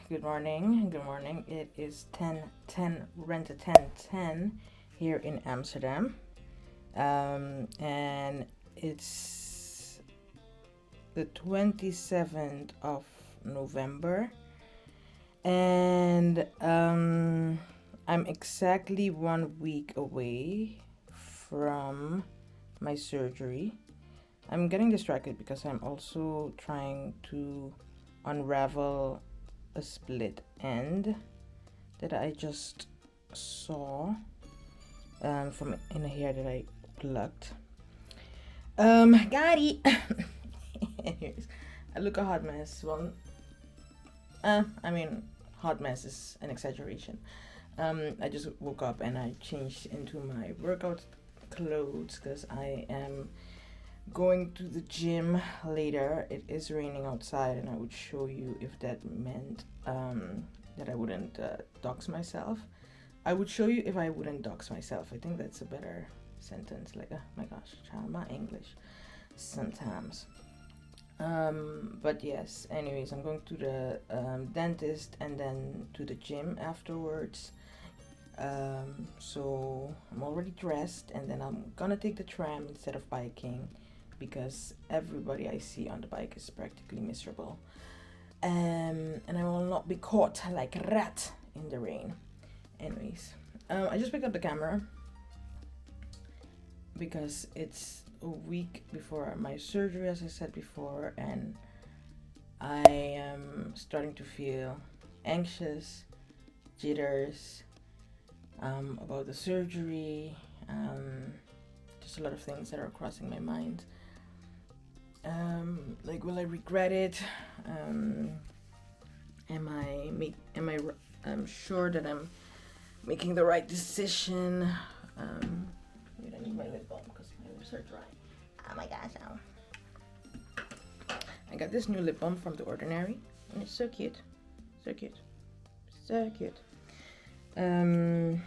Good morning. Good morning. It is 10:10 Renta 10:10 here in Amsterdam. And it's the 27th of November. And I'm exactly 1 week away from my surgery. I'm getting distracted because I'm also trying to unravel a split end that I just saw from in a hair that I plucked. Got it. Anyways, I look a hot mess. Well, hot mess is an exaggeration. I just woke up and I changed into my workout clothes because I am going to the gym later. It is raining outside, and I would show you if that meant that I wouldn't dox myself. I would show you if I wouldn't dox myself. I think that's a better sentence. Like, oh my gosh, child, my English sometimes. But yes, anyways, I'm going to the dentist and then to the gym afterwards. So I'm already dressed, and then I'm gonna take the tram instead of biking because everybody I see on the bike is practically miserable. And I will not be caught like a rat in the rain. Anyways, I just picked up the camera because it's a week before my surgery, as I said before, and I am starting to feel anxious, jitters about the surgery, just a lot of things that are crossing my mind. Like, will I regret it? Am I sure that I'm making the right decision? Wait, I need my lip balm because my lips are dry. Oh my gosh, ow. I got this new lip balm from The Ordinary, and it's so cute. So cute. So cute. I don't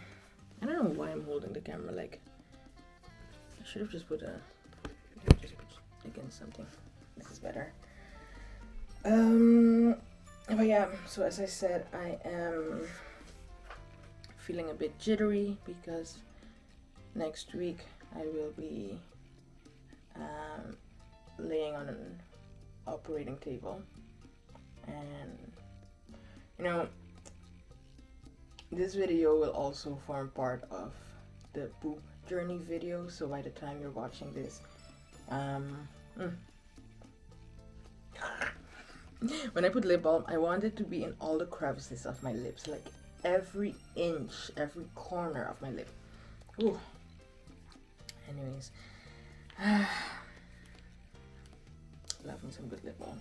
know why I'm holding the camera. Like, I should have just put against something. This is better. But yeah, so as I said, I am feeling a bit jittery because next week I will be laying on an operating table, and this video will also form part of the poop journey video, so by the time you're watching this, when I put lip balm, I want it to be in all the crevices of my lips, like every inch, every corner of my lip. Ooh. Anyways, loving some good lip balm.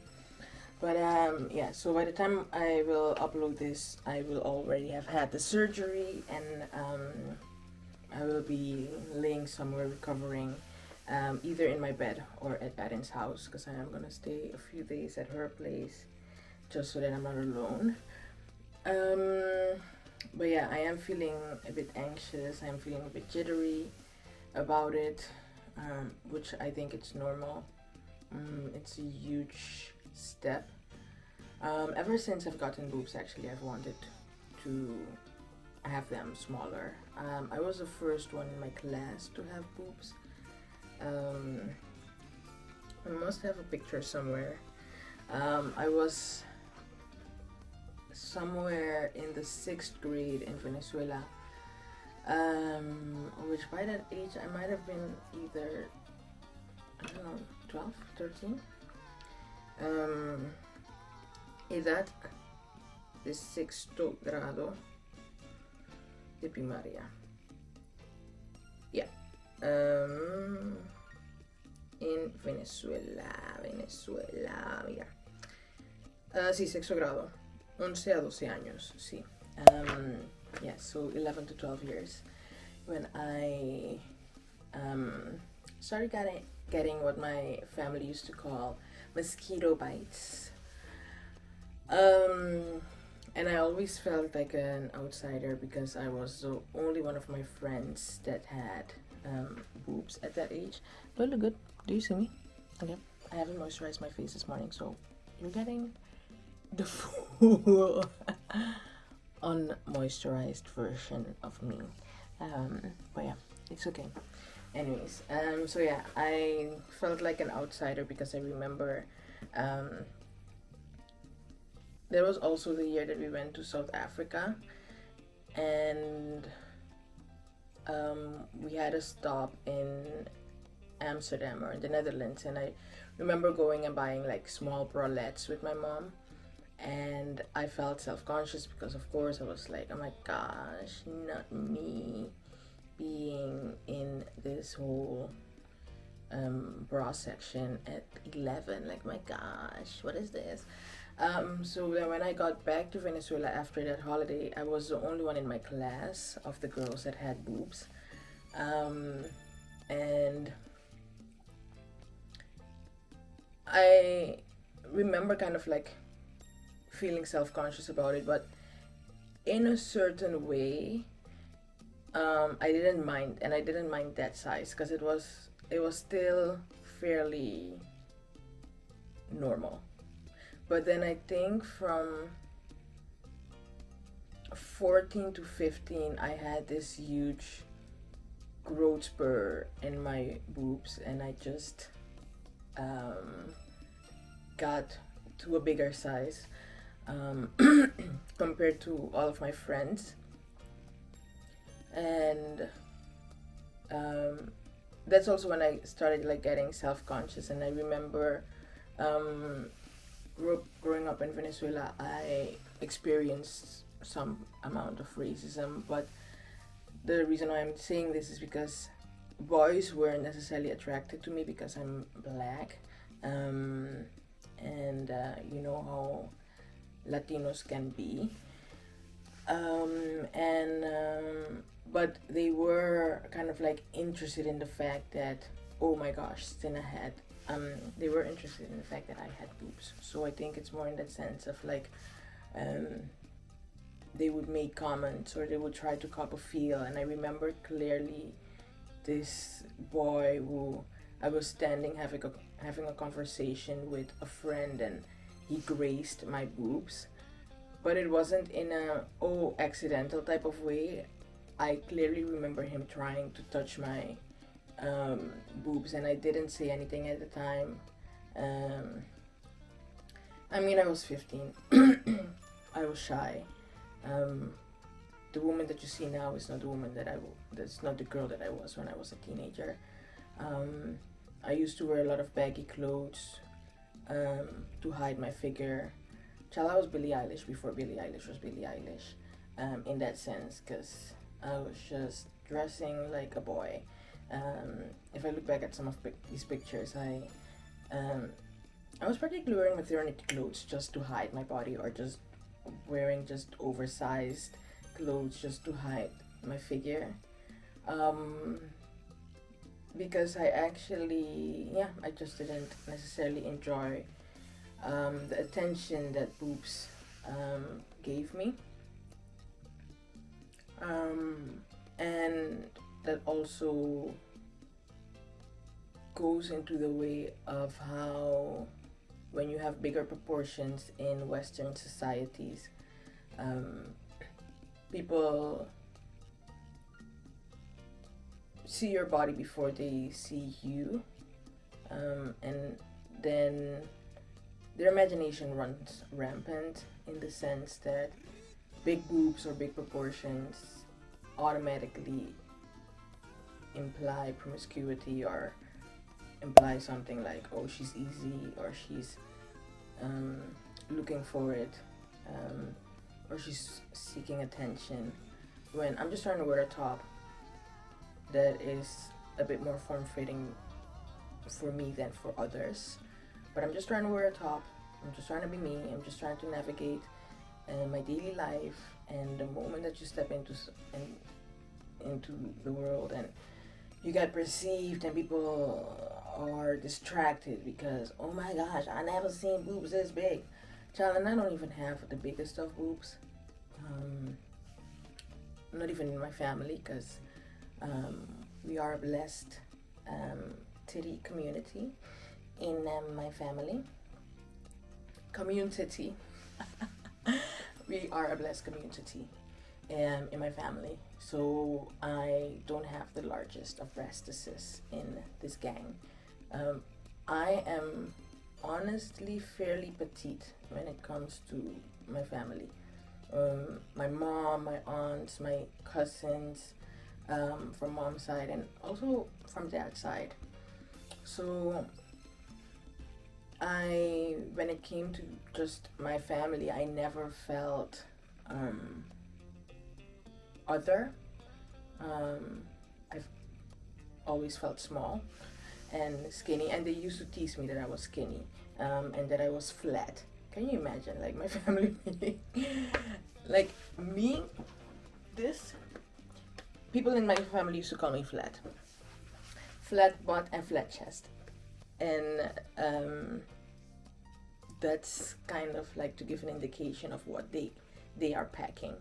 But yeah, so by the time I will upload this, I will already have had the surgery, and I will be laying somewhere recovering, either in my bed or at Adin's house, because I am gonna stay a few days at her place, just so that I'm not alone. But yeah, I am feeling a bit anxious. I am feeling a bit jittery about it, which I think it's normal. It's a huge step. Ever since I've gotten boobs, actually, I've wanted to have them smaller. I was the first one in my class to have boobs. I must have a picture somewhere. I was somewhere in the 6th grade in Venezuela, which by that age I might have been either, I don't know, 12, 13. Edad de sexto grado de primaria. Yeah. In Venezuela, mira. Sí, sexto grado. 11 a 12 años, sí. Yeah, so 11 to 12 years. When I started getting what my family used to call mosquito bites. And I always felt like an outsider because I was the only one of my friends that had boobs at that age. Do I look good? Do you see me? Okay. I haven't moisturized my face this morning, so you're getting the full unmoisturized version of me. But yeah, it's okay. Anyways, so yeah, I felt like an outsider because I remember there was also the year that we went to South Africa, and we had a stop in Amsterdam or in the Netherlands, and I remember going and buying like small bralettes with my mom, and I felt self-conscious because of course I was like, oh my gosh, not me being in this whole bra section at 11, like my gosh, what is this? So then when I got back to Venezuela after that holiday, I was the only one in my class of the girls that had boobs. And I remember kind of like feeling self-conscious about it, but in a certain way, I didn't mind, and I didn't mind that size because it was still fairly normal. But then I think from 14 to 15, I had this huge growth spur in my boobs, and I just got to a bigger size compared to all of my friends. And that's also when I started like getting self-conscious. And I remember growing up in Venezuela, I experienced some amount of racism, but the reason why I'm saying this is because boys weren't necessarily attracted to me because I'm black, and you know how Latinos can be, but they were kind of like interested in the fact that, oh my gosh, Stina had they were interested in the fact that I had boobs. So I think it's more in that sense of like they would make comments or they would try to cop a feel. And I remember clearly this boy who I was standing having a conversation with a friend, and he grazed my boobs, but it wasn't in a accidental type of way. I clearly remember him trying to touch my boobs, and I didn't say anything at the time. I mean, I was 15. I was shy. The woman that you see now is not the woman that's not the girl that I was when I was a teenager. I used to wear a lot of baggy clothes to hide my figure. Child, I was Billie Eilish before Billie Eilish was Billie Eilish, in that sense, because I was just dressing like a boy. If I look back at some of these pictures, I was particularly wearing maternity clothes just to hide my body, or just wearing just oversized clothes just to hide my figure. Because I just didn't necessarily enjoy the attention that boobs gave me. And that also goes into the way of how when you have bigger proportions in Western societies, people see your body before they see you, and then their imagination runs rampant in the sense that big boobs or big proportions automatically imply promiscuity, or imply something like, oh, she's easy, or she's looking for it, or she's seeking attention, when I'm just trying to wear a top that is a bit more form-fitting for me than for others. But I'm just trying to wear a top, I'm just trying to be me, I'm just trying to navigate my daily life. And the moment that you step into the world and you get perceived and people are distracted because, oh my gosh, I never seen boobs this big. Child, and I don't even have the biggest of boobs. Not even in my family, because we are a blessed titty community in my family. Community. We are a blessed community in my family, so I don't have the largest of breastises in this gang. Um, I am honestly fairly petite when it comes to my family. My mom, my aunts, my cousins, from mom's side, and also from dad's side. So when it came to just my family, I never felt other. I've always felt small and skinny, and they used to tease me that I was skinny, and that I was flat. Can you imagine, like, my family being like me? This people in my family used to call me flat butt and flat chest, and that's kind of like to give an indication of what they are packing.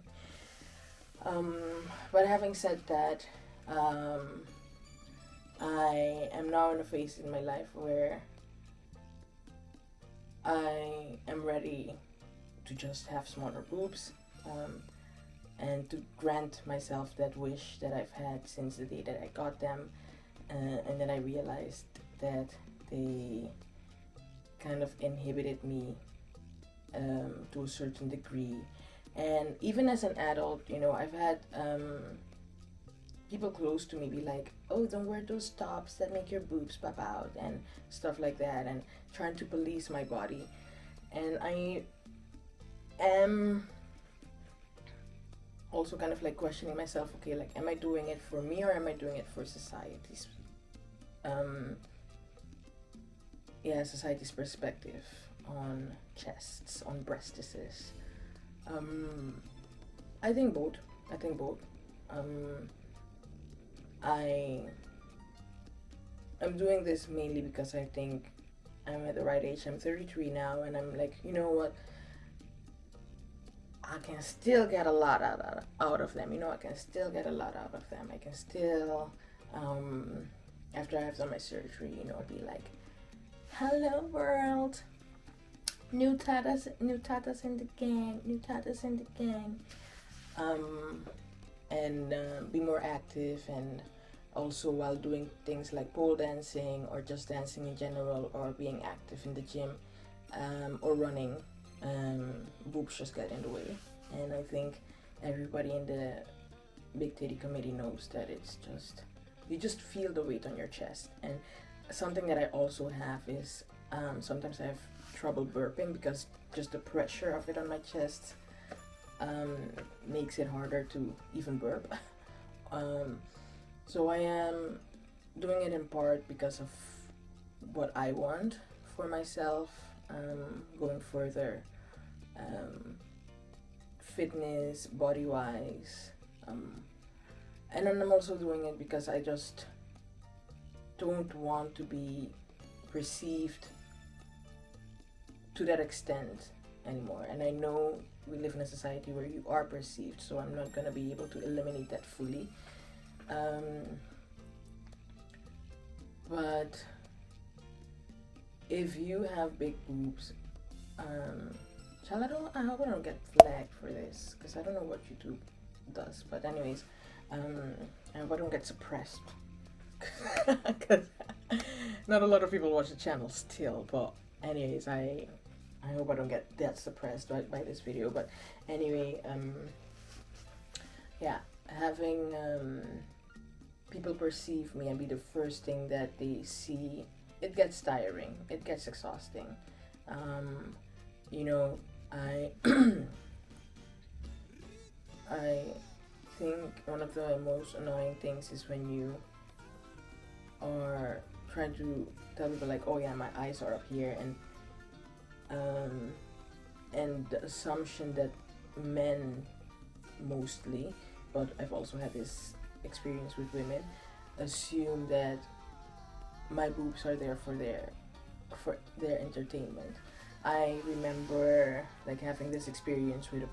But having said that, I am now in a phase in my life where I am ready to just have smaller boobs, and to grant myself that wish that I've had since the day that I got them, and then I realized that they kind of inhibited me to a certain degree. And even as an adult, I've had people close to me be like, "Oh, don't wear those tops that make your boobs pop out," and stuff like that, and trying to police my body. And I am also kind of like questioning myself, okay, like, am I doing it for me or am I doing it for society's society's perspective on chests, on breastises? I think both. I'm doing this mainly because I think I'm at the right age. I'm 33 now, and I'm like, you know what? I can still get a lot out of them. I can still get a lot out of them. I can still, after I've done my surgery, be like, "Hello world, new tatas in the gang, and be more active, and also while doing things like pole dancing or just dancing in general, or being active in the gym, or running. Boobs just get in the way, and I think everybody in the Big Titty Committee knows that it's just, you just feel the weight on your chest. And something that I also have is sometimes I have trouble burping because just the pressure of it on my chest makes it harder to even burp. So I am doing it in part because of what I want for myself, going further, fitness, body wise, and then I'm also doing it because I just don't want to be perceived to that extent anymore. And I know we live in a society where you are perceived, so I'm not gonna be able to eliminate that fully. But if you have big boobs, I hope I don't get flagged for this, because I don't know what YouTube does. But anyways, I hope I don't get suppressed, because not a lot of people watch the channel still. But anyways, I hope I don't get that suppressed by this video. But anyway, having people perceive me and be the first thing that they see, it gets tiring, it gets exhausting. I I think one of the most annoying things is when you are trying to tell people like, "Oh yeah, my eyes are up here," and the assumption that men mostly, but I've also had this experience with women, assume that my boobs are there for their entertainment. I remember like having this experience with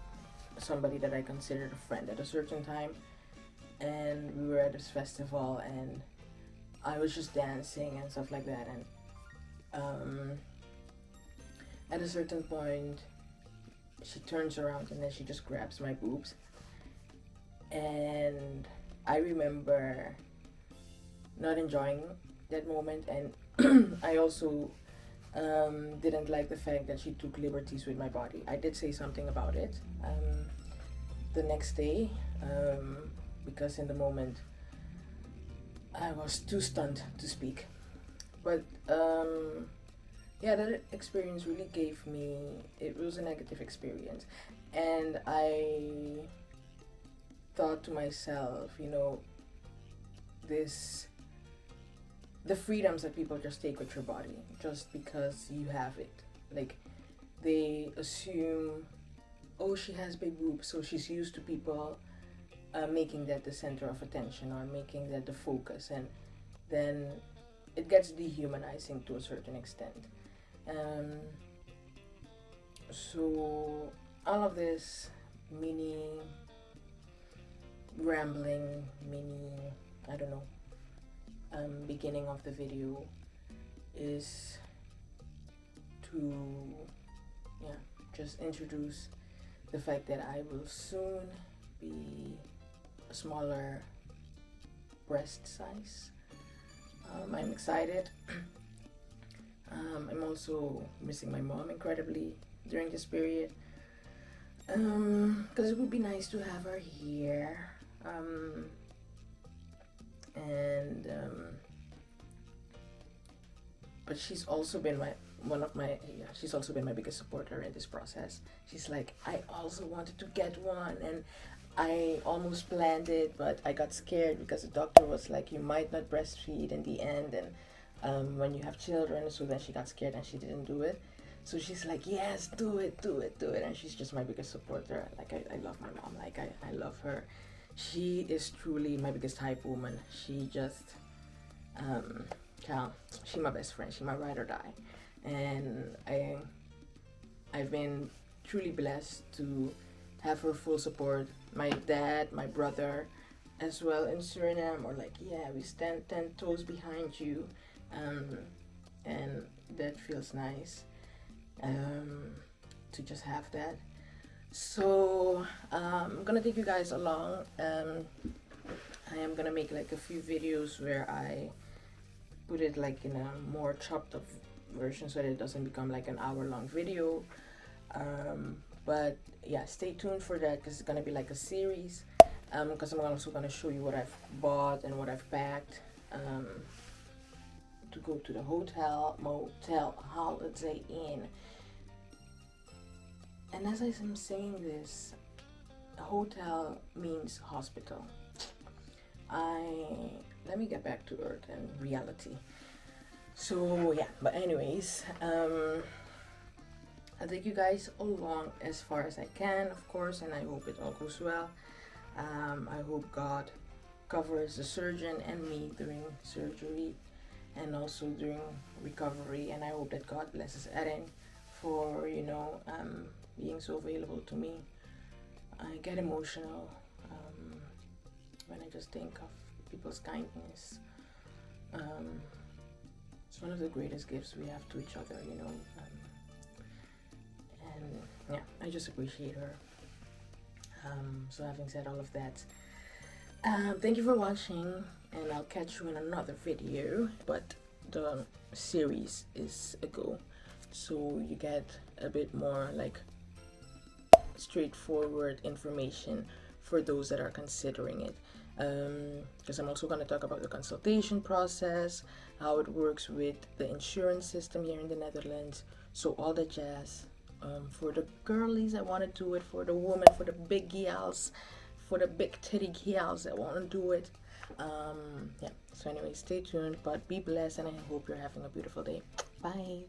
somebody that I considered a friend at a certain time, and we were at this festival, and I was just dancing and stuff like that, and at a certain point she turns around and then she just grabs my boobs. And I remember not enjoying that moment, and I also didn't like the fact that she took liberties with my body. I did say something about it the next day, because in the moment I was too stunned to speak. But yeah, that experience really gave me, it was a negative experience. And I thought to myself, you know, the freedoms that people just take with your body just because you have it. Like, they assume, oh, she has big boobs, so she's used to people making that the center of attention or making that the focus, and then it gets dehumanizing to a certain extent. So all of this mini rambling, I don't know, beginning of the video is to just introduce the fact that I will soon be a smaller breast size. I'm excited. I'm also missing my mom incredibly during this period, because it would be nice to have her here. But she's also been she's also been my biggest supporter in this process. She's like, I also wanted to get one, and I almost planned it, but I got scared because the doctor was like, you might not breastfeed in the end, and when you have children. So then she got scared and she didn't do it. So she's like, yes, do it. And she's just my biggest supporter. Like, I love my mom. Like, I love her. She is truly my biggest hype woman. She just, she my best friend. She my ride or die. And I've been truly blessed to have her full support. My dad, my brother, as well in Suriname, are like, yeah, we stand 10 toes behind you. And that feels nice, to just have that. So I'm gonna take you guys along. I am gonna make like a few videos where I put it like in a more chopped up version so that it doesn't become like an hour-long video. But yeah, stay tuned for that, because it's gonna be like a series. Because I'm also gonna show you what I've bought and what I've packed to go to the hotel, motel, Holiday Inn. And as I'm saying this, hotel means hospital. Let me get back to earth and reality. So yeah, but anyways, I'll take you guys along as far as I can, of course, and I hope it all goes well. I hope God covers the surgeon and me during surgery and also during recovery, and I hope that God blesses Erin for, being so available to me. I get emotional when I just think of people's kindness. It's one of the greatest gifts we have to each other, and yeah, I just appreciate her. So having said all of that, thank you for watching, and I'll catch you in another video. But the series is a go, so you get a bit more like straightforward information for those that are considering it, because I'm also going to talk about the consultation process, how it works with the insurance system here in the Netherlands, so all the jazz. For the girlies that want to do it, for the women, for the big gals, for the big titty gals that want to do it. Yeah, so anyway, stay tuned, but be blessed, and I hope you're having a beautiful day. Bye.